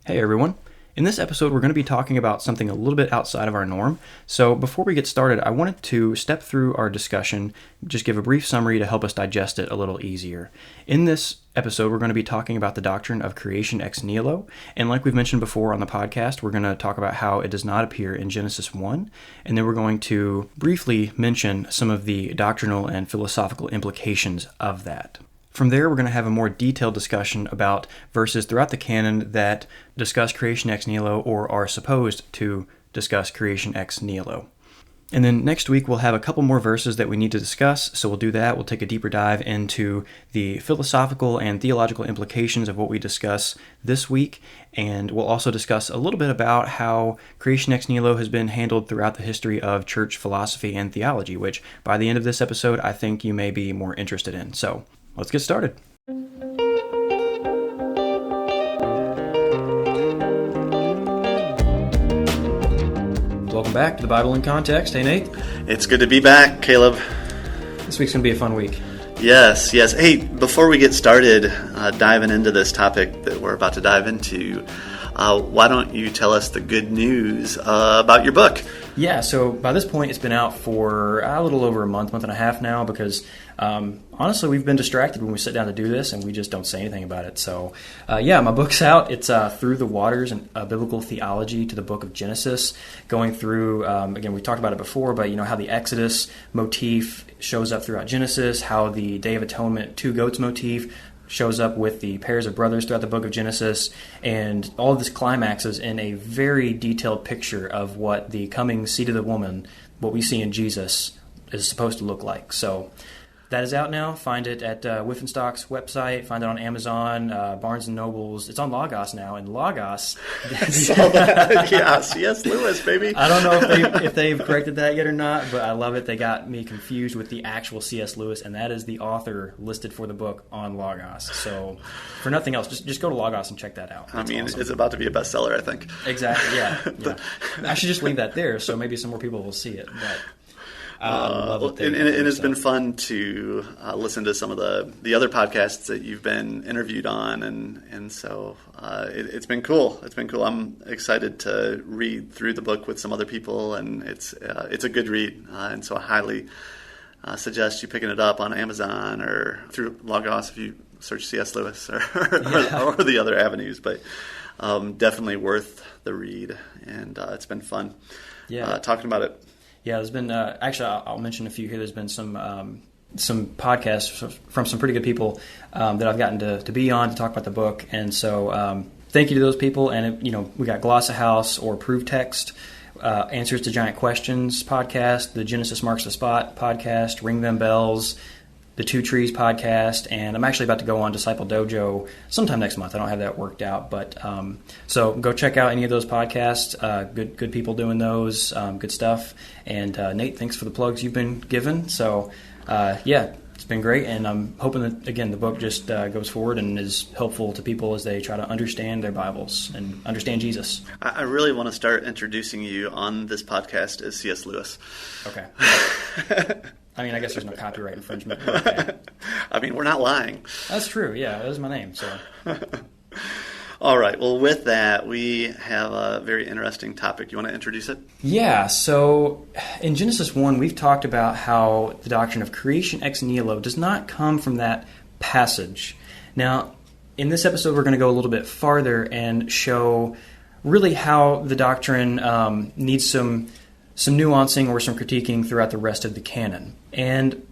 Hey everyone. In this episode, we're going to be talking about something a little bit outside of our norm. So before we get started, I wanted to step through our discussion, just give a brief summary to help us digest it a little easier. In this episode, we're going to be talking about the doctrine of creation ex nihilo. And like we've mentioned before on the podcast, we're going to talk about how it does not appear in Genesis 1. And then we're going to briefly mention some of the doctrinal and philosophical implications of that. From there, we're going to have a more detailed discussion about verses throughout the canon that discuss creation ex nihilo or are supposed to discuss creation ex nihilo. And then next week, we'll have a couple more verses that we need to discuss, so we'll do that. We'll take a deeper dive into the philosophical and theological implications of what we discuss this week, and we'll also discuss a little bit about how creation ex nihilo has been handled throughout the history of church philosophy and theology, which by the end of this episode, I think you may be more interested in. So let's get started. Welcome back to the Bible in Context. Hey, Nate. It's good to be back, Caleb. This week's going to be a fun week. Yes. Hey, before we get started diving into this topic that we're about to dive into, why don't you tell us the good news about your book? Yeah, so by this point, it's been out for a little over a month and a half now because honestly, we've been distracted when we sit down to do this and we just don't say anything about it. So my book's out. It's Through the Waters and Biblical Theology to the Book of Genesis, going through, again, we talked about it before, but you know how the Exodus motif shows up throughout Genesis, how the Day of Atonement, two goats motif shows up with the pairs of brothers throughout the book of Genesis, and all of this climaxes in a very detailed picture of what the coming seed of the woman, what we see in Jesus, is supposed to look like. So that is out now. Find it at Whiffenstock's website. Find it on Amazon, Barnes & Noble's. It's on Logos now, and Logos... Yeah, C.S. Lewis, baby. I don't know if they've corrected that yet or not, but I love it. They got me confused with the actual C.S. Lewis, and that is the author listed for the book on Logos. So for nothing else, just go to Logos and check that out. That's awesome. It's about to be a bestseller, I think. Exactly, yeah. I should just leave that there, so maybe some more people will see it, but... and it's been fun to listen to some of the other podcasts that you've been interviewed on, and so it's been cool. It's been cool. I'm excited to read through the book with some other people, and it's a good read, and so I highly suggest you picking it up on Amazon or through Logos if you search C.S. Lewis or the other avenues. But definitely worth the read, and it's been fun talking about it. Yeah, there's been actually I'll mention a few here. There's been some podcasts from some pretty good people that I've gotten to be on to talk about the book, and so thank you to those people. And we got Glossahouse or Proof Text, Answers to Giant Questions podcast, the Genesis Marks the Spot podcast, Ring Them Bells, the Two Trees podcast, and I'm actually about to go on Disciple Dojo sometime next month. I don't have that worked out, but so go check out any of those podcasts. Good people doing those, good stuff. And Nate, thanks for the plugs you've been given. So it's been great, and I'm hoping that, again, the book just goes forward and is helpful to people as they try to understand their Bibles and understand Jesus. I really want to start introducing you on this podcast as C.S. Lewis. Okay. I mean, I guess there's no copyright infringement. Okay. I mean, we're not lying. That's true. Yeah, that is my name. So. All right. Well, with that, we have a very interesting topic. You want to introduce it? Yeah. So in Genesis 1, we've talked about how the doctrine of creation ex nihilo does not come from that passage. Now, in this episode, we're going to go a little bit farther and show really how the doctrine needs some nuancing or some critiquing throughout the rest of the canon. And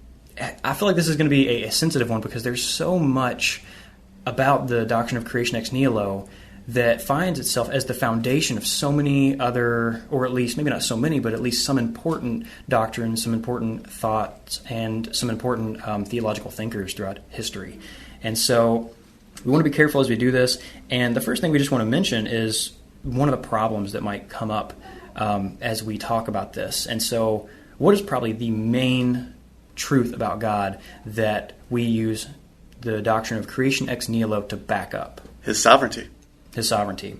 I feel like this is going to be a sensitive one because there's so much about the doctrine of creation ex nihilo that finds itself as the foundation of so many other, or at least, maybe not so many, but at least some important doctrines, some important thoughts, and some important theological thinkers throughout history. And so we want to be careful as we do this. And the first thing we just want to mention is one of the problems that might come up as we talk about this. And so what is probably the main truth about God that we use the doctrine of creation ex nihilo to back up? His sovereignty. His sovereignty.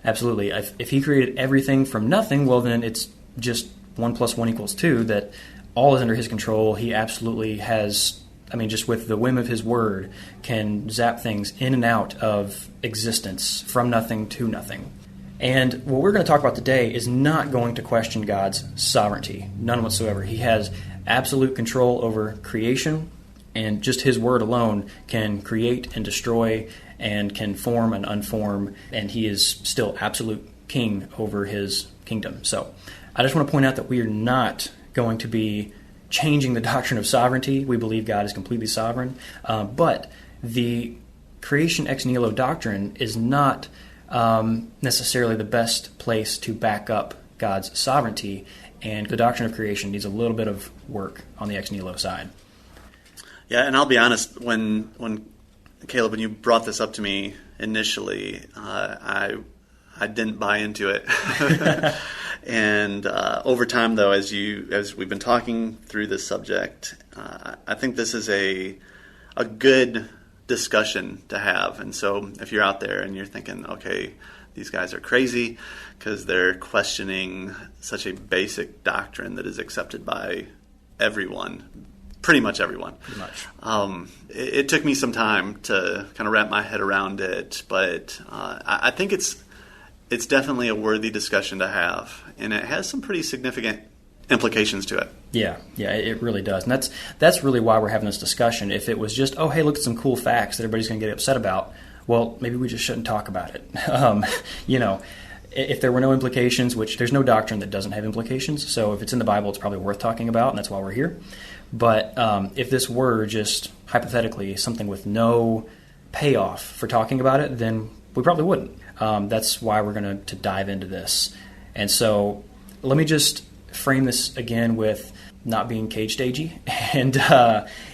Absolutely. If he created everything from nothing, well, then it's just 1 + 1 = 2, that all is under his control. He absolutely has I mean, just with the whim of his word, can zap things in and out of existence from nothing to nothing. And what we're going to talk about today is not going to question God's sovereignty, none whatsoever. He has absolute control over creation, and just his word alone can create and destroy and can form and unform, and he is still absolute king over his kingdom. So I just want to point out that we are not going to be changing the doctrine of sovereignty. We believe God is completely sovereign, but the creation ex nihilo doctrine is not necessarily the best place to back up God's sovereignty, and the doctrine of creation needs a little bit of work on the ex nihilo side. Yeah, and I'll be honest, when Caleb, when you brought this up to me initially, I didn't buy into it. And over time, though, as we've been talking through this subject, I think this is a good discussion to have. And so if you're out there and you're thinking, okay, these guys are crazy because they're questioning such a basic doctrine that is accepted by everyone, pretty much everyone. Pretty much. It took me some time to kind of wrap my head around it, but I think it's definitely a worthy discussion to have, and it has some pretty significant implications to it. Yeah, it really does. And that's really why we're having this discussion. If it was just, oh, hey, look at some cool facts that everybody's going to get upset about, well, maybe we just shouldn't talk about it. If there were no implications, which there's no doctrine that doesn't have implications, so if it's in the Bible, it's probably worth talking about, and that's why we're here. But if this were just hypothetically something with no payoff for talking about it, then we probably wouldn't. That's why we're going to dive into this. And so let me just frame this again with not being cage stagey. And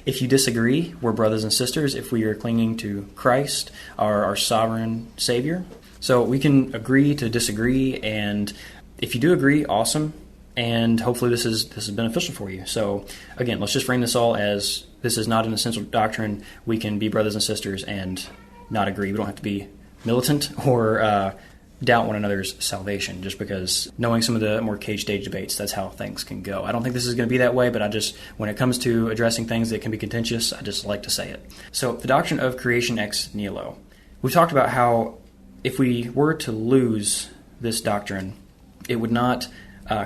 if you disagree, we're brothers and sisters if we are clinging to Christ, our sovereign Savior. So we can agree to disagree, and if you do agree, awesome. And hopefully this is beneficial for you. So again, let's just frame this all as this is not an essential doctrine. We can be brothers and sisters and not agree. We don't have to be militant or doubt one another's salvation just because knowing some of the more cage stage debates, that's how things can go. I don't think this is going to be that way, but when it comes to addressing things that can be contentious, I just like to say it. So the doctrine of creation ex nihilo. We've talked about how if we were to lose this doctrine, it would not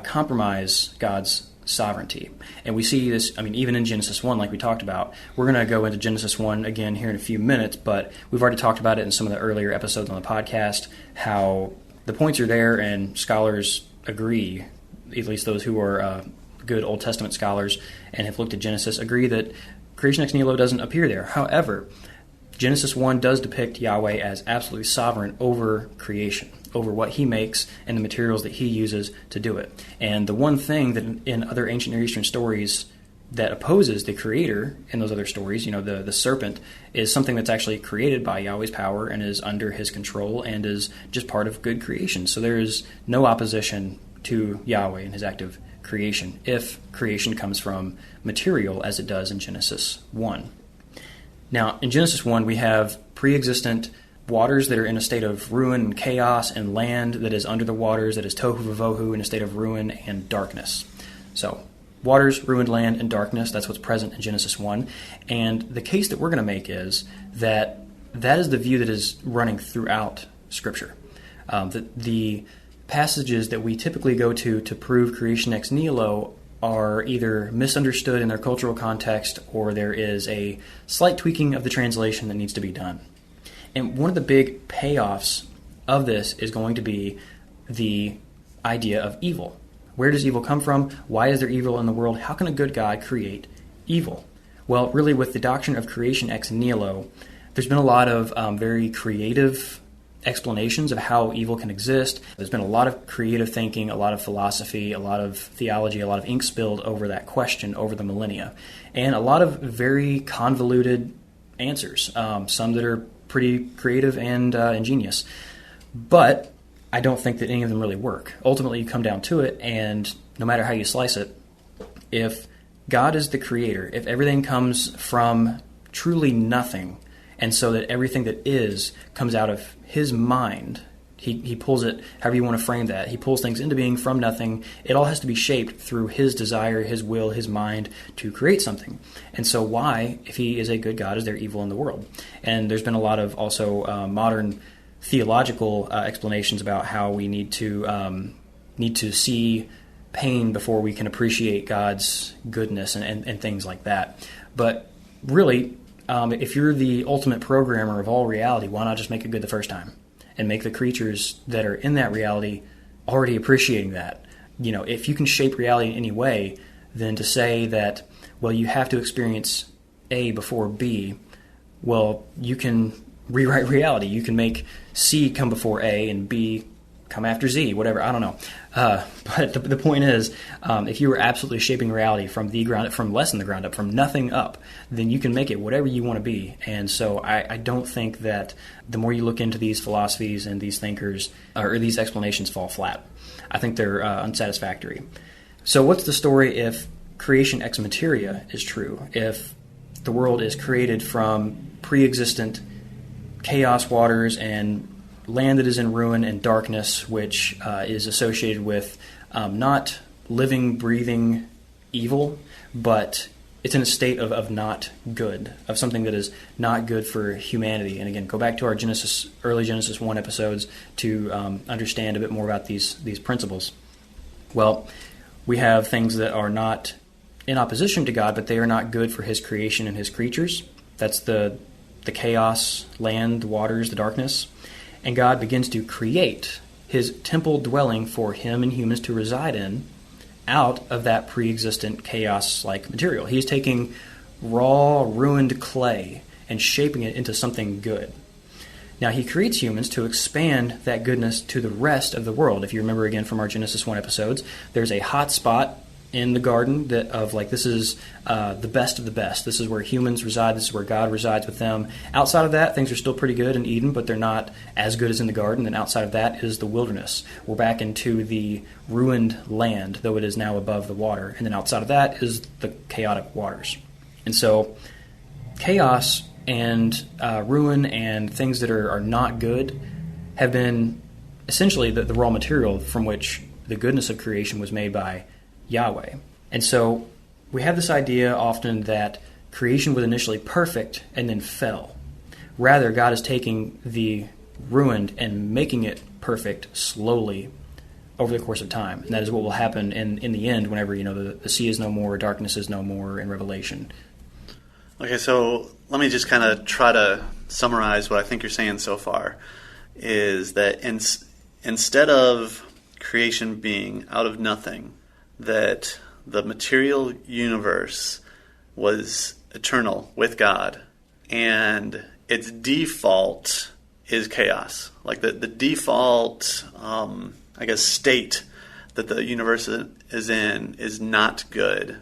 compromise God's sovereignty. And we see this, even in Genesis 1, like we talked about. We're going to go into Genesis 1 again here in a few minutes, but we've already talked about it in some of the earlier episodes on the podcast, how the points are there and scholars agree, at least those who are good Old Testament scholars and have looked at Genesis, agree that creation ex nihilo doesn't appear there. However, Genesis 1 does depict Yahweh as absolutely sovereign over creation, over what he makes and the materials that he uses to do it. And the one thing that in other ancient Near Eastern stories that opposes the creator in those other stories, the serpent, is something that's actually created by Yahweh's power and is under his control and is just part of good creation. So there is no opposition to Yahweh and his active creation if creation comes from material as it does in Genesis 1. Now, in Genesis 1, we have pre-existent waters that are in a state of ruin and chaos, and land that is under the waters, that is tohu vavohu, in a state of ruin and darkness. So, waters, ruined land, and darkness, that's what's present in Genesis 1. And the case that we're going to make is that is the view that is running throughout Scripture. The passages that we typically go to prove creation ex nihilo are either misunderstood in their cultural context, or there is a slight tweaking of the translation that needs to be done. And one of the big payoffs of this is going to be the idea of evil. Where does evil come from? Why is there evil in the world? How can a good God create evil? Well, really, with the doctrine of creation ex nihilo, there's been a lot of very creative explanations of how evil can exist. There's been a lot of creative thinking, a lot of philosophy, a lot of theology, a lot of ink spilled over that question over the millennia, and a lot of very convoluted answers, some that are pretty creative and ingenious. But I don't think that any of them really work. Ultimately, you come down to it, and no matter how you slice it, if God is the creator, if everything comes from truly nothing, and so that everything that is comes out of his mind, He pulls it, however you want to frame that. He pulls things into being from nothing. It all has to be shaped through his desire, his will, his mind to create something. And so why, if he is a good God, is there evil in the world? And there's been a lot of also modern theological explanations about how we need to see pain before we can appreciate God's goodness and things like that. But really, if you're the ultimate programmer of all reality, why not just make it good the first time? And make the creatures that are in that reality already appreciating that. If you can shape reality in any way, then to say that, well, you have to experience A before B, well, you can rewrite reality. You can make C come before A and B come after Z, whatever, I don't know. But the point is, if you were absolutely shaping reality from the ground up, from less than the ground up, from nothing up, then you can make it whatever you want to be. And so I don't think that the more you look into these philosophies and these thinkers, or these explanations fall flat. I think they're unsatisfactory. So what's the story if creation ex materia is true? If the world is created from pre-existent chaos waters and land that is in ruin and darkness, which is associated with not living, breathing evil, but it's in a state of not good, of something that is not good for humanity. And again, go back to our early Genesis 1 episodes to understand a bit more about these principles. Well, we have things that are not in opposition to God, but they are not good for his creation and his creatures. That's the chaos, land, the waters, the darkness. And God begins to create his temple dwelling for him and humans to reside in out of that pre-existent chaos-like material. He's taking raw, ruined clay and shaping it into something good. Now, he creates humans to expand that goodness to the rest of the world. If you remember again from our Genesis 1 episodes, there's a hot spot in the garden this is the best of the best. This is where humans reside. This is where God resides with them. Outside of that, things are still pretty good in Eden, but they're not as good as in the garden. And outside of that is the wilderness. We're back into the ruined land, though it is now above the water. And then outside of that is the chaotic waters. And so chaos and ruin and things that are not good have been essentially the raw material from which the goodness of creation was made by Yahweh. And so we have this idea often that creation was initially perfect and then fell. Rather, God is taking the ruined and making it perfect slowly over the course of time. And that is what will happen in the end whenever the sea is no more, darkness is no more in Revelation. Okay, so let me just kind of try to summarize what I think you're saying so far, is that instead of creation being out of nothing, that the material universe was eternal with God, and its default is chaos. Like the default, state that the universe is in is not good.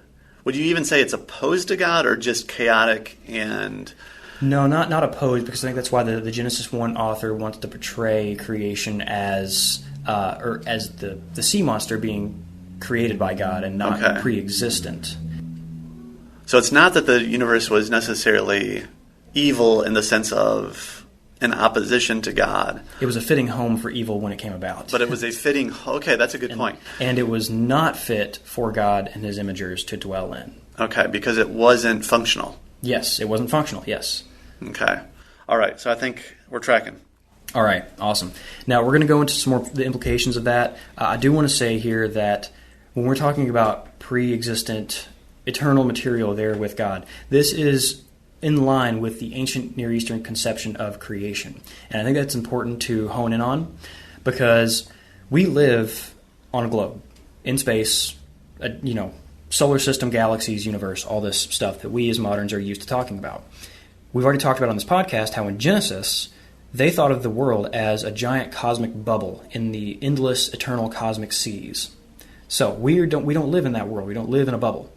Would you even say it's opposed to God, or just chaotic and... No, not opposed, because I think that's why the Genesis 1 author wants to portray creation as the sea monster being created by God and not pre-existent. So it's not that the universe was necessarily evil in the sense of in opposition to God. It was a fitting home for evil when it came about. But it was a fitting... Okay, that's a good point. And it was not fit for God and his imagers to dwell in. Okay, because it wasn't functional. Yes, it wasn't functional, yes. Okay. All right, so I think we're tracking. All right, awesome. Now, we're going to go into some more the implications of that. I do want to say here that when we're talking about pre-existent, eternal material there with God, this is in line with the ancient Near Eastern conception of creation. And I think that's important to hone in on, because we live on a globe, in space, solar system, galaxies, universe, all this stuff that we as moderns are used to talking about. We've already talked about on this podcast how in Genesis, they thought of the world as a giant cosmic bubble in the endless, eternal cosmic seas. So we don't live in that world. We don't live in a bubble.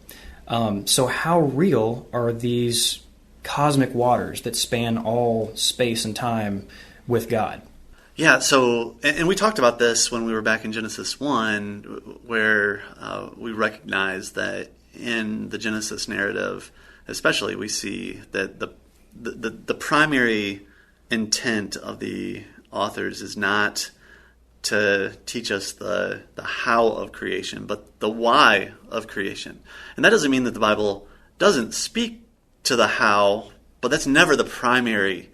So how real are these cosmic waters that span all space and time with God? Yeah, so, and we talked about this when we were back in Genesis 1, where we recognize that in the Genesis narrative, especially, we see that the primary intent of the authors is not to teach us the how of creation, but the why of creation. And that doesn't mean that the Bible doesn't speak to the how, but that's never the primary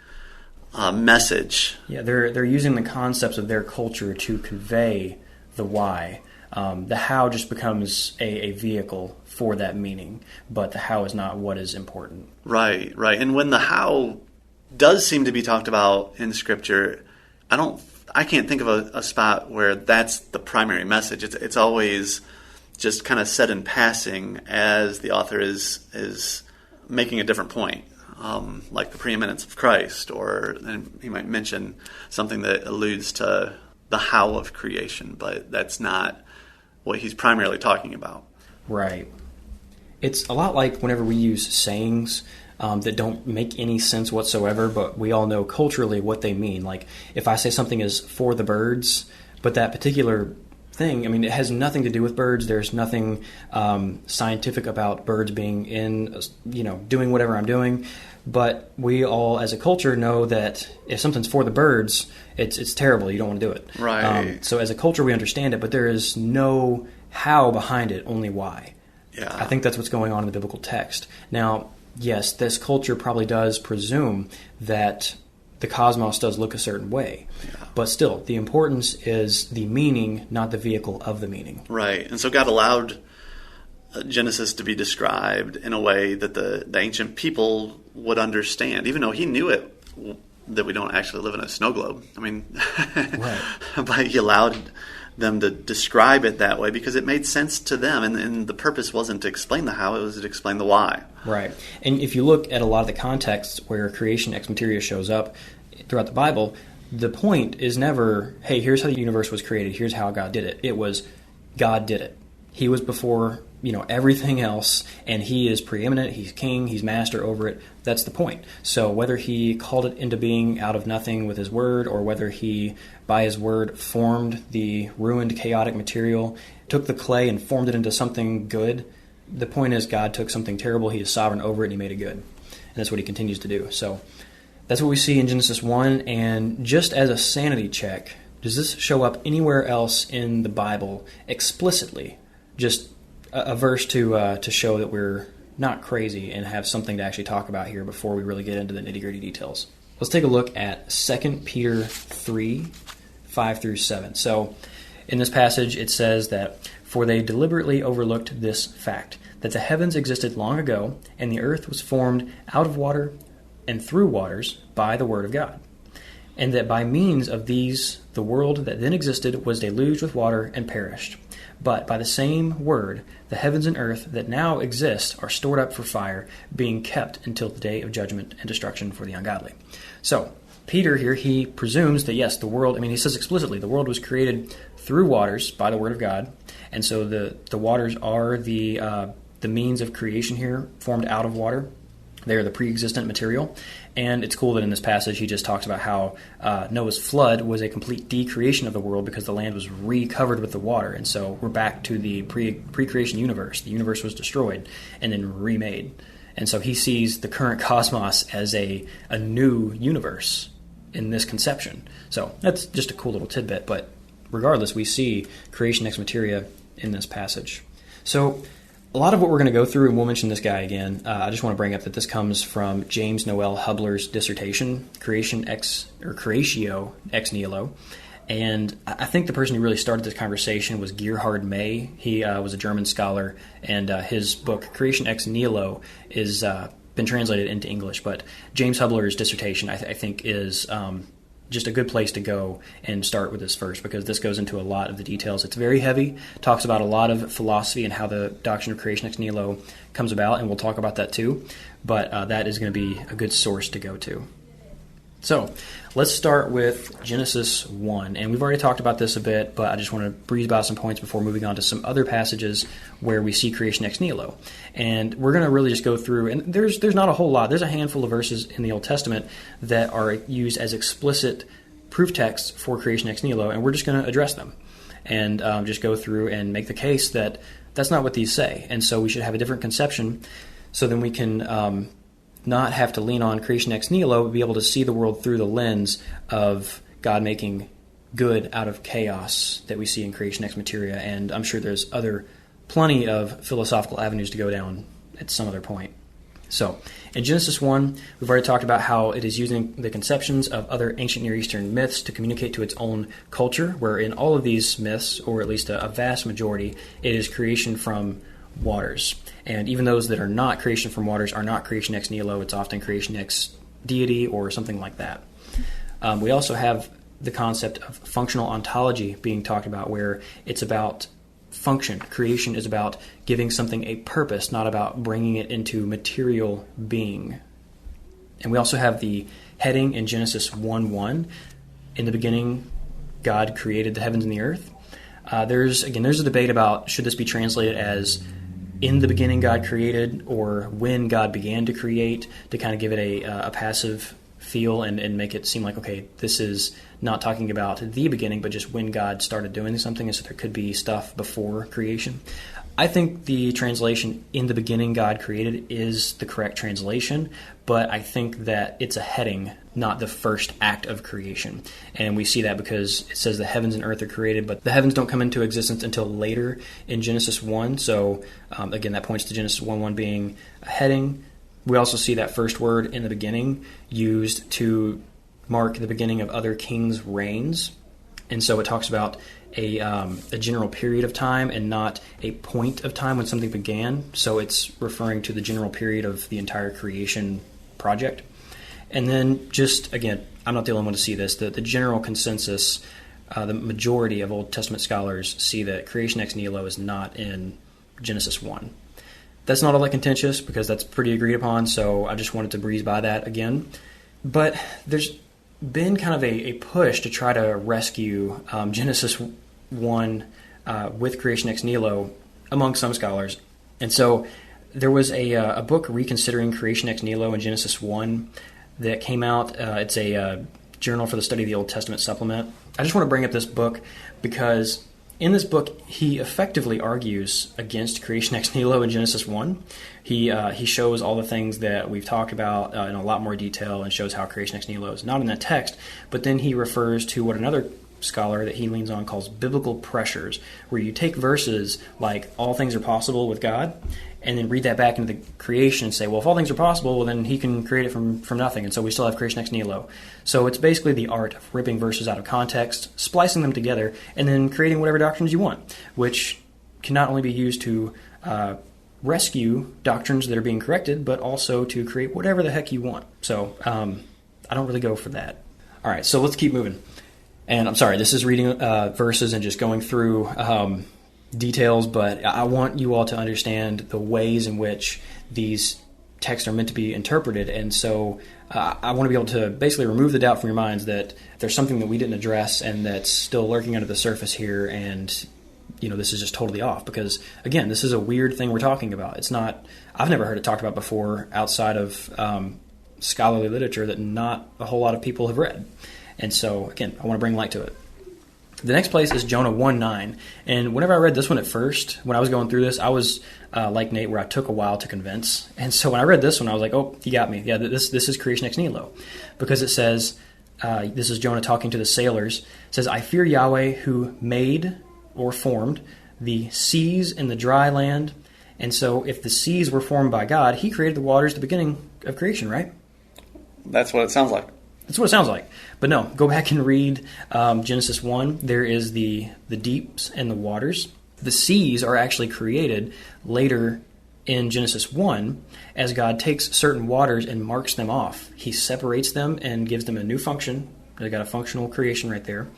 message. Yeah, they're using the concepts of their culture to convey the why. The how just becomes a vehicle for that meaning, but the how is not what is important. Right. And when the how does seem to be talked about in Scripture, I can't think of a spot where that's the primary message. It's always just kind of said in passing as the author is making a different point, like the preeminence of Christ, or he might mention something that alludes to the how of creation, but that's not what he's primarily talking about. Right. It's a lot like whenever we use sayings that don't make any sense whatsoever, but we all know culturally what they mean. Like if I say something is for the birds, but that particular thing, I mean, it has nothing to do with birds. There's nothing scientific about birds being doing whatever I'm doing. But we all, as a culture, know that if something's for the birds, it's terrible. You don't want to do it. Right. So as a culture, we understand it, but there is no how behind it, only why. Yeah. I think that's what's going on in the biblical text. Now, yes, this culture probably does presume that the cosmos does look a certain way. Yeah. But still, the importance is the meaning, not the vehicle of the meaning. Right. And so God allowed Genesis to be described in a way that the ancient people would understand, even though he knew it, that we don't actually live in a snow globe. I mean, right. But he allowed them to describe it that way because it made sense to them, and the purpose wasn't to explain the how, it was to explain the why. Right. And if you look at a lot of the contexts where creation ex materia shows up throughout the Bible, the point is never, hey, here's how the universe was created, here's how God did it. It was, God did it. He was before everything else, and he is preeminent, he's king, he's master over it. That's the point. So whether he called it into being out of nothing with his word, or whether he, by his word, formed the ruined, chaotic material, took the clay and formed it into something good, the point is God took something terrible, he is sovereign over it, and he made it good. And that's what he continues to do. So that's what we see in Genesis 1, and just as a sanity check, does this show up anywhere else in the Bible explicitly? Just a verse to show that we're not crazy and have something to actually talk about here before we really get into the nitty-gritty details. Let's take a look at 2 Peter 3, 5 through 7. So in this passage it says that, "For they deliberately overlooked this fact, that the heavens existed long ago, and the earth was formed out of water and through waters by the word of God. And that by means of these the world that then existed was deluged with water and perished. But by the same word, the heavens and earth that now exist are stored up for fire, being kept until the day of judgment and destruction for the ungodly." So, Peter here, he presumes that yes, the world, he says explicitly, the world was created through waters by the word of God. And so the waters are the means of creation here, formed out of water. They are the pre-existent material. And it's cool that in this passage he just talks about how Noah's flood was a complete decreation of the world because the land was recovered with the water. And so we're back to the pre-creation universe. The universe was destroyed and then remade. And so he sees the current cosmos as a new universe in this conception. So that's just a cool little tidbit. But regardless, we see creation ex materia in this passage. So a lot of what we're going to go through, and we'll mention this guy again, I just want to bring up that this comes from James Noel Hubler's dissertation, Creatio ex Nihilo. And I think the person who really started this conversation was Gerhard May. He was a German scholar, and his book, Creation ex Nihilo, is been translated into English. But James Hubler's dissertation, I think, is just a good place to go and start with this first, because this goes into a lot of the details. It's very heavy, talks about a lot of philosophy and how the doctrine of creation ex nihilo comes about, and we'll talk about that too, but that is going to be a good source to go to. So let's start with Genesis 1, and we've already talked about this a bit, but I just want to breeze by some points before moving on to some other passages where we see creation ex nihilo. And we're going to really just go through, and there's not a whole lot. There's a handful of verses in the Old Testament that are used as explicit proof texts for creation ex nihilo, and we're just going to address them and just go through and make the case that that's not what these say, and so we should have a different conception so then we can not have to lean on creation ex nihilo, but be able to see the world through the lens of God making good out of chaos that we see in creation ex materia, and I'm sure there's plenty of philosophical avenues to go down at some other point. So, in Genesis 1, we've already talked about how it is using the conceptions of other ancient Near Eastern myths to communicate to its own culture, where in all of these myths, or at least a vast majority, it is creation from waters. And even those that are not creation from waters are not creation ex nihilo. It's often creation ex deity or something like that. We also have the concept of functional ontology being talked about, where it's about function. Creation is about giving something a purpose, not about bringing it into material being. And we also have the heading in Genesis 1:1. In the beginning, God created the heavens and the earth. There's a debate about should this be translated as in the beginning God created, or when God began to create, to kind of give it a passive feel and make it seem like, okay, this is not talking about the beginning, but just when God started doing something, and so there could be stuff before creation. I think the translation, in the beginning God created, is the correct translation, but I think that it's a heading, not the first act of creation. And we see that because it says the heavens and earth are created, but the heavens don't come into existence until later in Genesis 1. So again, that points to Genesis 1:1 being a heading. We also see that first word in the beginning used to mark the beginning of other kings' reigns. And so it talks about a general period of time and not a point of time when something began. So it's referring to the general period of the entire creation project. And then just, again, I'm not the only one to see this, the general consensus, the majority of Old Testament scholars see that creation ex nihilo is not in Genesis 1. That's not all that contentious because that's pretty agreed upon, so I just wanted to breeze by that again. But there's been kind of a push to try to rescue Genesis 1 with creation ex nihilo among some scholars. And so there was a book reconsidering creation ex nihilo in Genesis 1 that came out. It's a Journal for the Study of the Old Testament supplement. I just want to bring up this book because in this book, he effectively argues against creation ex nihilo in Genesis 1. He shows all the things that we've talked about in a lot more detail and shows how creation ex nihilo is not in that text, but then he refers to what another scholar that he leans on calls biblical pressures, where you take verses like all things are possible with God and then read that back into the creation and say, well, if all things are possible, well, then he can create it from nothing, and so we still have creation ex nihilo. So it's basically the art of ripping verses out of context, splicing them together, and then creating whatever doctrines you want, which can not only be used to rescue doctrines that are being corrected, but also to create whatever the heck you want. So I don't really go for that. All right, so let's keep moving. And I'm sorry, this is reading verses and just going through details, but I want you all to understand the ways in which these texts are meant to be interpreted. And so I want to be able to basically remove the doubt from your minds that there's something that we didn't address and that's still lurking under the surface here, and this is just totally off. Because, again, this is a weird thing we're talking about. It's not, I've never heard it talked about before outside of scholarly literature that not a whole lot of people have read. And so, again, I want to bring light to it. The next place is Jonah 1:9. And whenever I read this one at first, when I was going through this, I was like Nate, where I took a while to convince. And so when I read this one, I was like, oh, you got me. Yeah, this is creation ex nihilo. Because it says, this is Jonah talking to the sailors, it says, I fear Yahweh who made or formed the seas and the dry land. And so if the seas were formed by God, he created the waters at the beginning of creation, right? That's what it sounds like. That's what it sounds like. But no, go back and read Genesis 1. There is the deeps and the waters. The seas are actually created later in Genesis 1 as God takes certain waters and marks them off. He separates them and gives them a new function. They got a functional creation right there.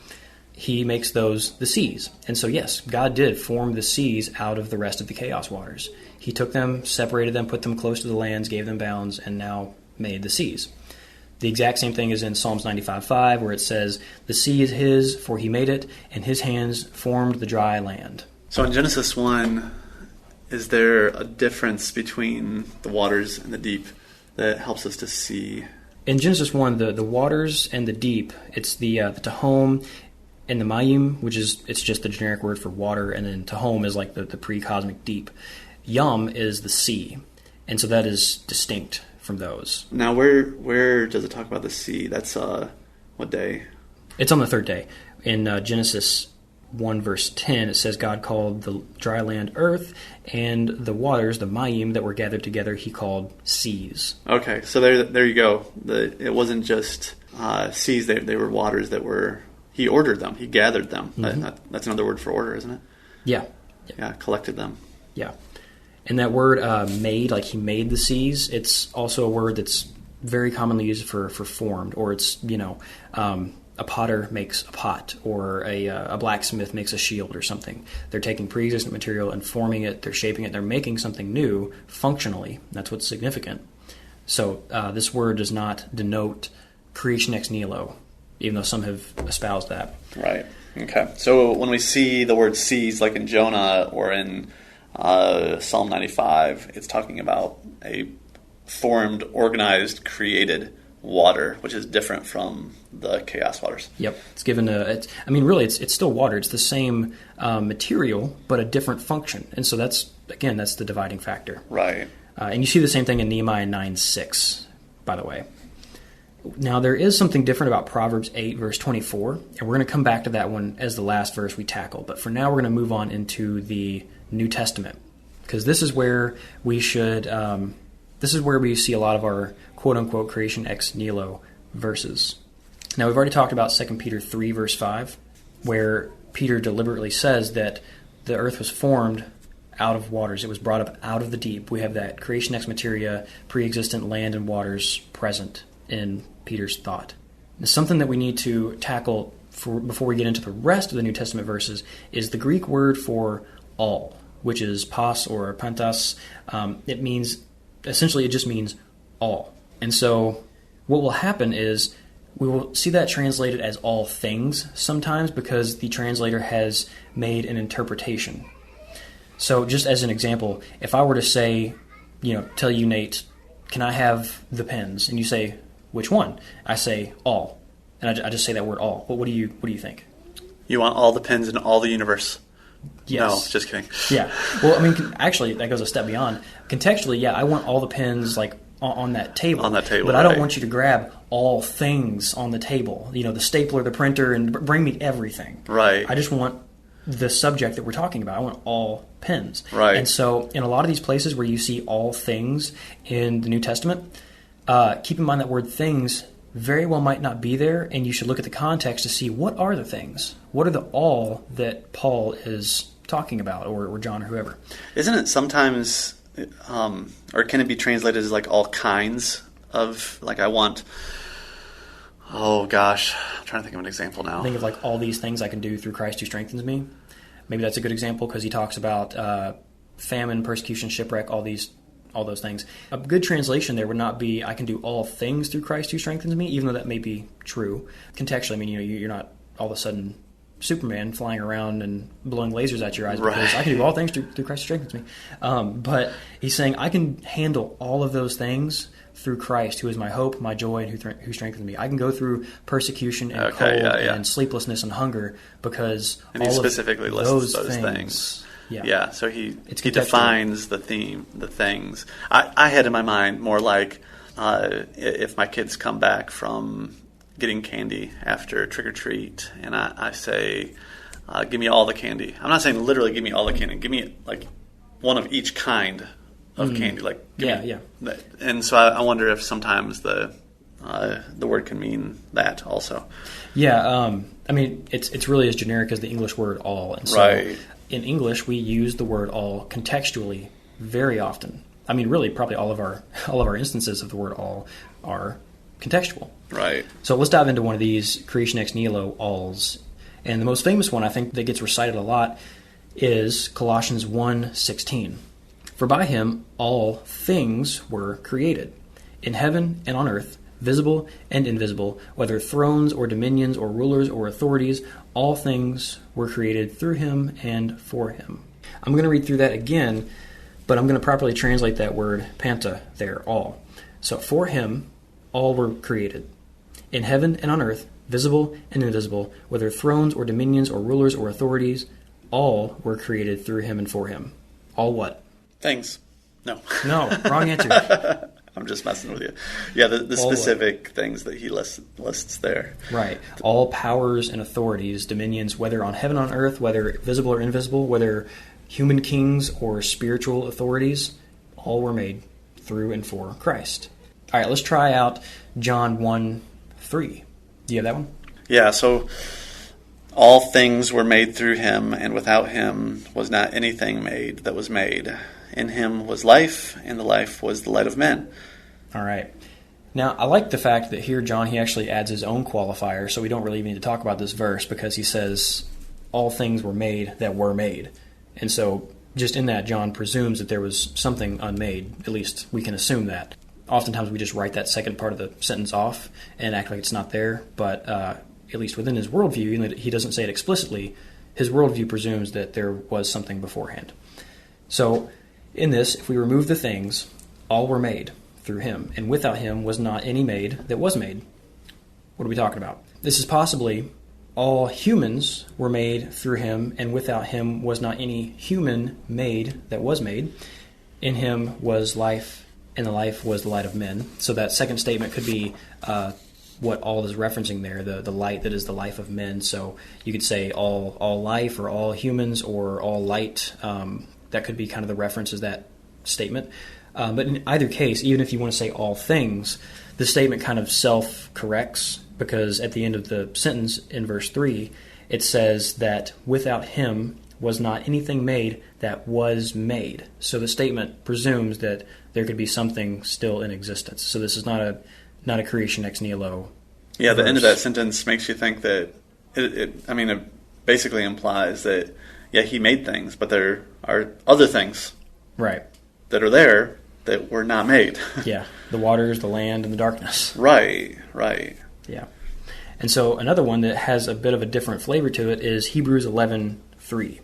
He makes those the seas. And so yes, God did form the seas out of the rest of the chaos waters. He took them, separated them, put them close to the lands, gave them bounds, and now made the seas. The exact same thing is in Psalms 95:5, where it says, the sea is his, for he made it, and his hands formed the dry land. So in Genesis 1, is there a difference between the waters and the deep that helps us to see? In Genesis 1, the waters and the deep, it's the Tehom and the Mayim, it's just the generic word for water, and then Tehom is like the pre-cosmic deep. Yam is the sea, and so that is distinct from those. Now, where does it talk about the sea? That's what day? It's on the third day. In Genesis 1 verse 10, it says God called the dry land earth, and the waters, the mayim that were gathered together, he called seas. Okay, so there you go. It wasn't just seas, they were waters that were, he ordered them, he gathered them. Mm-hmm. That's another word for order, isn't it? Yeah. Yeah, collected them. Yeah. And that word made, like he made the seas, it's also a word that's very commonly used for formed, or it's, a potter makes a pot, or a blacksmith makes a shield or something. They're taking pre-existent material and forming it, they're shaping it, they're making something new functionally. That's what's significant. So this word does not denote creation ex nihilo, even though some have espoused that. Right. Okay. So when we see the word seas, like in Jonah or in Psalm 95, it's talking about a formed, organized, created water, which is different from the chaos waters. Yep. It's given it's still water. It's the same material, but a different function. And so that's the dividing factor. Right. And you see the same thing in Nehemiah 9:6, by the way. Now, there is something different about Proverbs 8, verse 24, and we're going to come back to that one as the last verse we tackle. But for now, we're going to move on into the New Testament, because this is where we should... this is where we see a lot of our quote-unquote creation ex nihilo verses. Now, we've already talked about 2 Peter 3, verse 5, where Peter deliberately says that the earth was formed out of waters. It was brought up out of the deep. We have that creation ex materia, pre-existent land and waters present in Peter's thought. And something that we need to tackle before we get into the rest of the New Testament verses is the Greek word for all, which is pas or pantas. Essentially, it just means all. And so what will happen is we will see that translated as all things sometimes, because the translator has made an interpretation. So just as an example, if I were to say, tell you, Nate, can I have the pens? And you say, which one? I say all. And I just say that word all. But what do you think? You want all the pens in all the universe? Yes. No, just kidding. Yeah. Well, actually, that goes a step beyond. Contextually, yeah, I want all the pens like on that table. On that table, but I don't want you to grab all things on the table. The stapler, the printer, and bring me everything. Right. I just want the subject that we're talking about. I want all pens. Right. And so in a lot of these places where you see all things in the New Testament, keep in mind that word things very well might not be there, and you should look at the context to see what are the things. What are the all that Paul is talking about, or John, or whoever. Isn't it sometimes, or can it be translated as like all kinds of, like I want, oh gosh, I'm trying to think of an example now. Think of like all these things I can do through Christ who strengthens me. Maybe that's a good example, because he talks about famine, persecution, shipwreck, all those things. A good translation there would not be I can do all things through Christ who strengthens me, even though that may be true. Contextually, you're not all of a sudden Superman flying around and blowing lasers at your eyes, because right. I can do all things through Christ who strengthens me. But he's saying I can handle all of those things through Christ, who is my hope, my joy, and who strengthens me. I can go through persecution and cold and sleeplessness and hunger, because and he specifically lists those things. Yeah, so he defines the things. I had in my mind more like if my kids come back from getting candy after trick-or-treat, and I say, give me all the candy. I'm not saying literally give me all the candy. Give me like one of each kind of candy. Like And so I wonder if sometimes the word can mean that also. Yeah, it's really as generic as the English word all. And so right. In English, we use the word all contextually very often. Really, probably all of our instances of the word all are contextual. Right. So let's dive into one of these creation ex nihilo alls. And the most famous one, I think, that gets recited a lot is Colossians 1:16. For by him all things were created, in heaven and on earth, visible and invisible, whether thrones or dominions or rulers or authorities, all things were created through him and for him. I'm going to read through that again, but I'm going to properly translate that word panta there, all. So for him, all were created, in heaven and on earth, visible and invisible, whether thrones or dominions or rulers or authorities, all were created through him and for him. All what? Things. No. No, wrong answer. I'm just messing with you. Yeah, the specific things that he lists there. Right. All powers and authorities, dominions, whether on heaven, on earth, whether visible or invisible, whether human kings or spiritual authorities, all were made through and for Christ. All right, let's try out John 1:3. Do you have that one? Yeah, so all things were made through him, and without him was not anything made that was made. In him was life, and the life was the light of men. All right. Now, I like the fact that here John, he actually adds his own qualifier, so we don't really even need to talk about this verse because he says all things were made that were made. And so just in that, John presumes that there was something unmade. At least we can assume that. Oftentimes we just write that second part of the sentence off and act like it's not there, but at least within his worldview, even though he doesn't say it explicitly, his worldview presumes that there was something beforehand. So in this, if we remove the things, all were made through him, and without him was not any made that was made. What are we talking about? This is possibly all humans were made through him, and without him was not any human made that was made. In him was life, and the life was the light of men. So that second statement could be what all is referencing there, the light that is the life of men. So you could say all life, or all humans, or all light. That could be kind of the reference as that statement. But in either case, even if you want to say all things, the statement kind of self-corrects, because at the end of the sentence in verse 3, it says that without him was not anything made that was made. So the statement presumes that there could be something still in existence. So this is not a creation ex nihilo. Yeah, the end of that sentence makes you think that it basically implies that, yeah, he made things, but there are other things, right, that are there that were not made. Yeah, the waters, the land, and the darkness. Right. Yeah. And so another one that has a bit of a different flavor to it is Hebrews 11:3.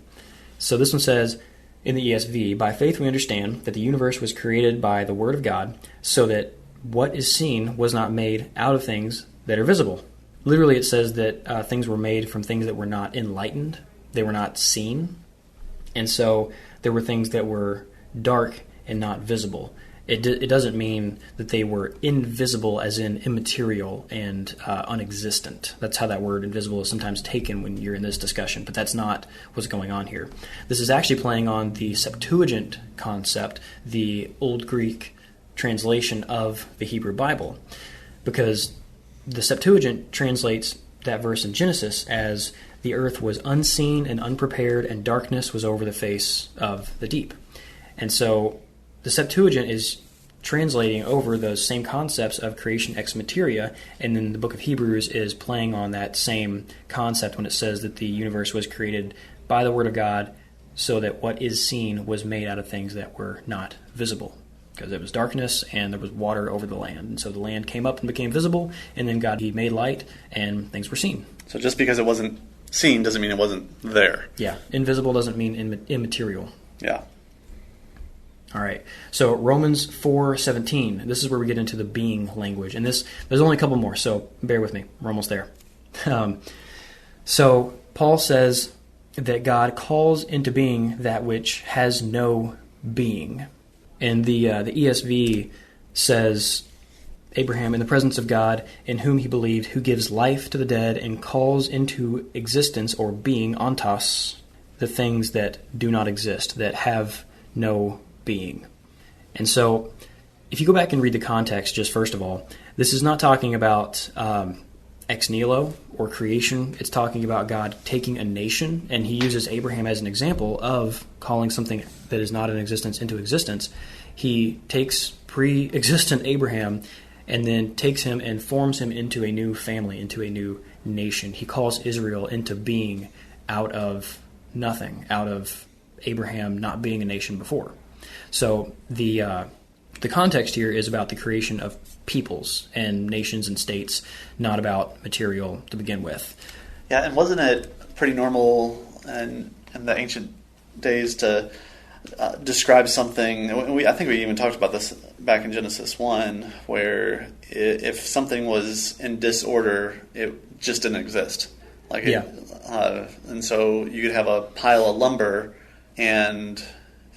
So this one says, in the ESV, by faith we understand that the universe was created by the word of God, so that what is seen was not made out of things that are visible. Literally it says that things were made from things that were not enlightened. They were not seen. And so there were things that were dark and not visible. It doesn't mean that they were invisible as in immaterial and unexistent. That's how that word invisible is sometimes taken when you're in this discussion, but that's not what's going on here. This is actually playing on the Septuagint concept, the Old Greek translation of the Hebrew Bible, because the Septuagint translates that verse in Genesis as the earth was unseen and unprepared, and darkness was over the face of the deep. And so the Septuagint is translating over those same concepts of creation ex materia, and then the book of Hebrews is playing on that same concept when it says that the universe was created by the word of God, so that what is seen was made out of things that were not visible. Because it was darkness and there was water over the land. And so the land came up and became visible, and then God, he made light, and things were seen. So just because it wasn't seen doesn't mean it wasn't there. Yeah, invisible doesn't mean immaterial. Yeah. All right, so Romans 4:17. This is where we get into the being language. And there's only a couple more, so bear with me. We're almost there. So Paul says that God calls into being that which has no being. And the ESV says, Abraham, in the presence of God, in whom he believed, who gives life to the dead and calls into existence or being, ontos, the things that do not exist, that have no being. And so, if you go back and read the context, just first of all, this is not talking about ex nihilo or creation. It's talking about God taking a nation, and he uses Abraham as an example of calling something that is not in existence into existence. He takes pre-existent Abraham and then takes him and forms him into a new family, into a new nation. He calls Israel into being out of nothing, out of Abraham not being a nation before. So the context here is about the creation of peoples and nations and states, not about material to begin with. Yeah, and wasn't it pretty normal in the ancient days to describe something? I think we even talked about this back in Genesis 1, where if something was in disorder, it just didn't exist. And so you could have a pile of lumber, and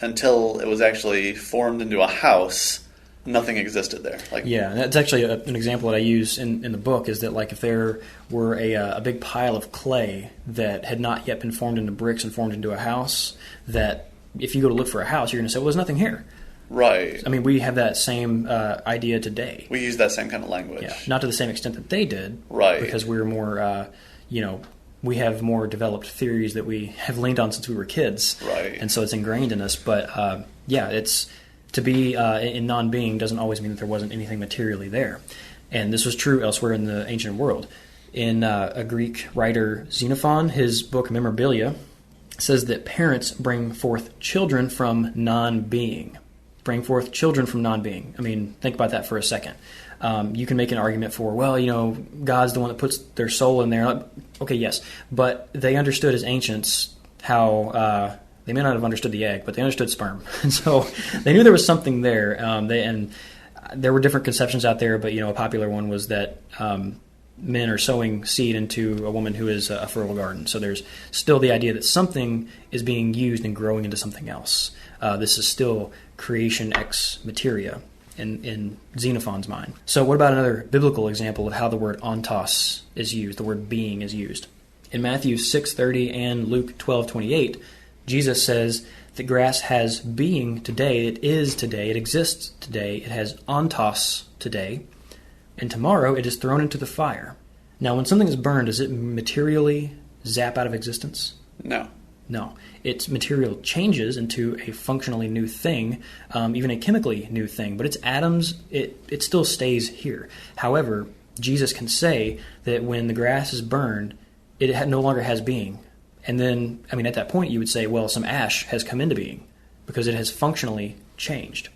until it was actually formed into a house, nothing existed there. Like, yeah, that's actually an example that I use in the book, is that like if there were a big pile of clay that had not yet been formed into bricks and formed into a house, that if you go to look for a house, you're going to say, well, there's nothing here. Right. I mean, we have that same idea today. We use that same kind of language. Yeah, not to the same extent that they did. Right. Because we're more, we have more developed theories that we have leaned on since we were kids. Right. And so it's ingrained in us. But, it's to be in non-being doesn't always mean that there wasn't anything materially there. And this was true elsewhere in the ancient world. In a Greek writer, Xenophon, his book Memorabilia, says that parents bring forth children from non-being. Bring forth children from non-being. I mean, think about that for a second. You can make an argument for, well, God's the one that puts their soul in there. Okay, yes. But they understood as ancients how... they may not have understood the egg, but they understood sperm. And so they knew there was something there. And there were different conceptions out there, but, a popular one was that men are sowing seed into a woman who is a fertile garden. So there's still the idea that something is being used and growing into something else. This is still creation ex materia in Xenophon's mind. So what about another biblical example of how the word ontos is used, the word being is used? In Matthew 6:30 and Luke 12:28, Jesus says the grass has being today, it is today, it exists today, it has ontos today, and tomorrow it is thrown into the fire. Now, when something is burned, does it materially zap out of existence? No. No. Its material changes into a functionally new thing, even a chemically new thing, but its atoms, it still stays here. However, Jesus can say that when the grass is burned, it no longer has being. And then, at that point you would say, well, some ash has come into being because it has functionally changed.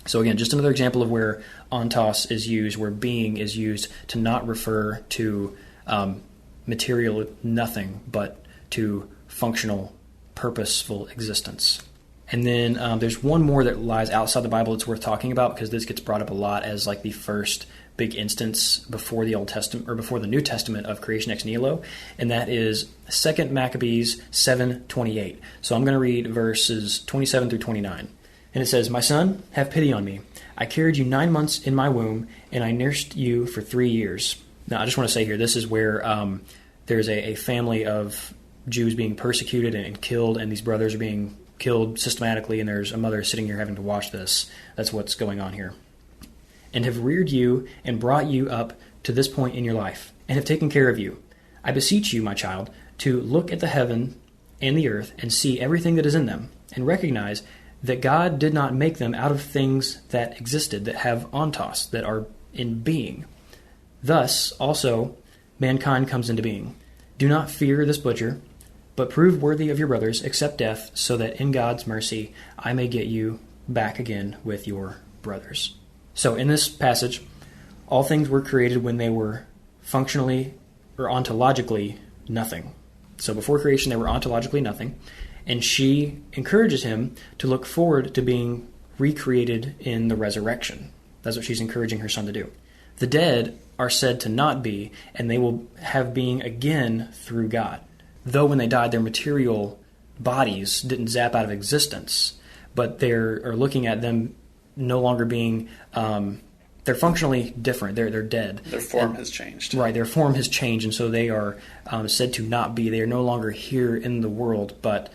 So again, just another example of where ontos is used, where being is used to not refer to material nothing, but to functional, purposeful existence. And then there's one more that lies outside the Bible that's worth talking about, because this gets brought up a lot as like the first big instance before the Old Testament or before the New Testament of creation ex nihilo, and that is 2 Maccabees 7:28. So I'm going to read verses 27 through 29. And it says, "My son, have pity on me. I carried you 9 months in my womb, and I nursed you for 3 years." Now, I just want to say here, this is where there's a family of Jews being persecuted and killed, and these brothers are being killed systematically, and there's a mother sitting here having to watch this. That's what's going on here. "And have reared you and brought you up to this point in your life, and have taken care of you. I beseech you, my child, to look at the heaven and the earth and see everything that is in them, and recognize that God did not make them out of things that existed, that have ontos, that are in being. Thus, also, mankind comes into being. Do not fear this butcher, but prove worthy of your brothers, accept death, so that in God's mercy I may get you back again with your brothers." So in this passage, all things were created when they were functionally or ontologically nothing. So before creation, they were ontologically nothing. And she encourages him to look forward to being recreated in the resurrection. That's what she's encouraging her son to do. The dead are said to not be, and they will have being again through God. Though when they died, their material bodies didn't zap out of existence, but they're looking at them no longer being, they're functionally different. They're dead. Their form has changed. Right, their form has changed, and so they are said to not be. They are no longer here in the world, but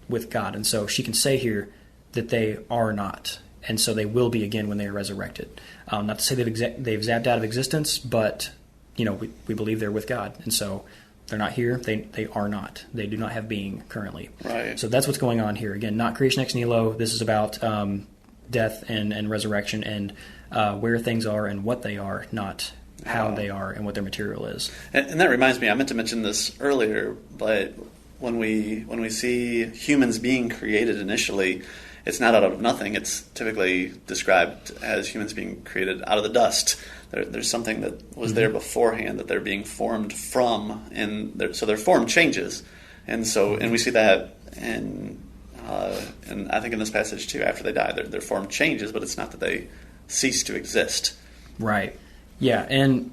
with God. And so she can say here that they are not, and so they will be again when they are resurrected. Not to say they've zapped out of existence, but we believe they're with God, and so they're not here. They are not. They do not have being currently. Right. So that's what's going on here. Again, not creation ex nihilo. This is about death and resurrection and where things are and what they are, not how they are and what their material is. And that reminds me, I meant to mention this earlier, but when we see humans being created initially, it's not out of nothing. It's typically described as humans being created out of the dust. There's something that was there beforehand that they're being formed from, and so their form changes. And we see that and I think in this passage too, after they die, their form changes, but it's not that they cease to exist. Right. Yeah, and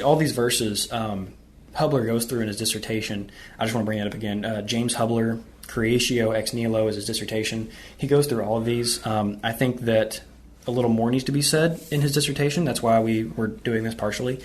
all these verses, Hubler goes through in his dissertation. I just want to bring it up again. James Hubler, Creatio ex Nihilo is his dissertation. He goes through all of these. I think that a little more needs to be said in his dissertation. That's why we were doing this partially.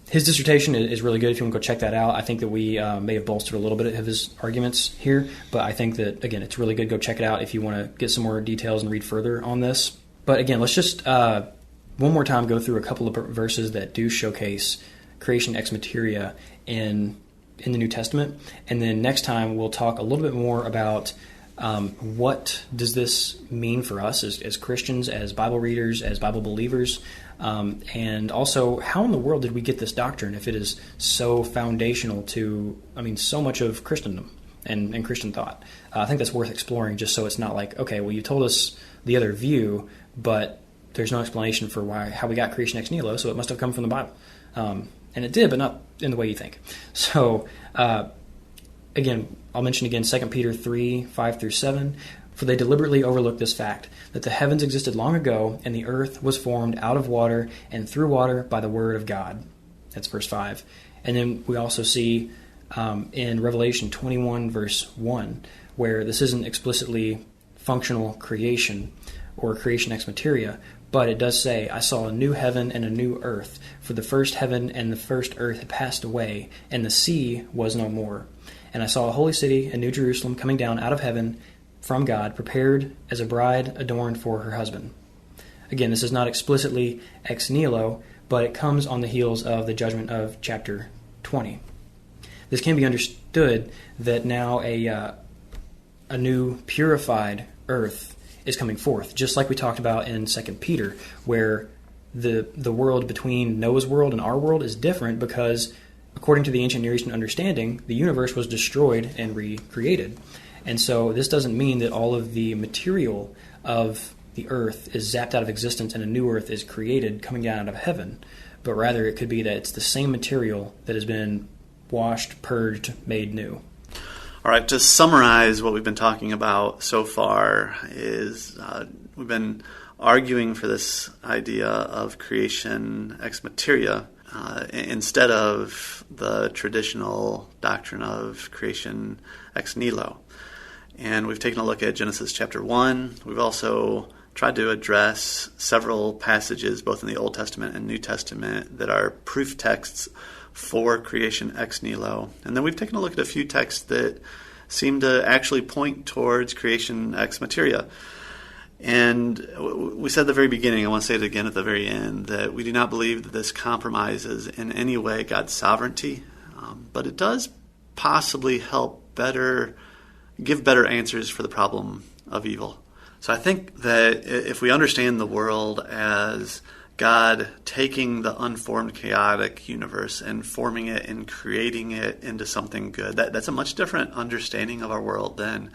His dissertation is really good if you want to go check that out. I think that we may have bolstered a little bit of his arguments here, but I think that, again, it's really good. Go check it out if you want to get some more details and read further on this. But again, let's just one more time go through a couple of verses that do showcase creation ex materia in the New Testament. And then next time we'll talk a little bit more about what does this mean for us as Christians, as Bible readers, as Bible believers, and also how in the world did we get this doctrine if it is so foundational to, so much of Christendom and Christian thought. I think that's worth exploring, just so it's not like, okay, well, you told us the other view, but there's no explanation for how we got creation ex nihilo, so it must have come from the Bible. And it did, but not in the way you think. So, again, I'll mention again 2 Peter 3, 5 through 7. For they deliberately overlooked this fact, that the heavens existed long ago, and the earth was formed out of water and through water by the word of God. That's verse 5. And then we also see in Revelation 21, verse 1, where this isn't explicitly functional creation or creation ex materia, but it does say, I saw a new heaven and a new earth, for the first heaven and the first earth had passed away, and the sea was no more. And I saw a holy city, a new Jerusalem, coming down out of heaven from God, prepared as a bride adorned for her husband. Again, this is not explicitly ex nihilo, but it comes on the heels of the judgment of chapter 20. This can be understood that now a new purified earth is coming forth, just like we talked about in 2 Peter, where the world between Noah's world and our world is different because, according to the ancient Near Eastern understanding, the universe was destroyed and recreated. And so this doesn't mean that all of the material of the earth is zapped out of existence and a new earth is created coming down out of heaven, but rather it could be that it's the same material that has been washed, purged, made new. All right, to summarize what we've been talking about so far is we've been arguing for this idea of creation ex materia instead of the traditional doctrine of creation ex nihilo. And we've taken a look at Genesis chapter 1. We've also tried to address several passages, both in the Old Testament and New Testament, that are proof texts for creation ex nihilo. And then we've taken a look at a few texts that seem to actually point towards creation ex materia. And we said at the very beginning, I want to say it again at the very end, that we do not believe that this compromises in any way God's sovereignty, but it does possibly help give better answers for the problem of evil. So I think that if we understand the world as God taking the unformed, chaotic universe and forming it and creating it into something good, that's a much different understanding of our world than,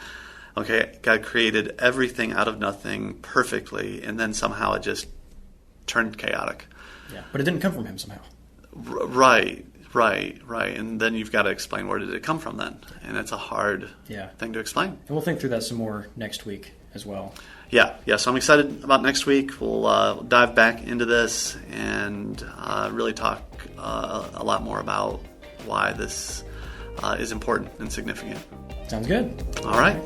okay, God created everything out of nothing perfectly, and then somehow it just turned chaotic. Yeah, but it didn't come from him somehow. Right. And then you've got to explain, where did it come from then? And it's a hard thing to explain. And we'll think through that some more next week as well. Yeah. So I'm excited about next week. We'll dive back into this and really talk a lot more about why this is important and significant. Sounds good. All right.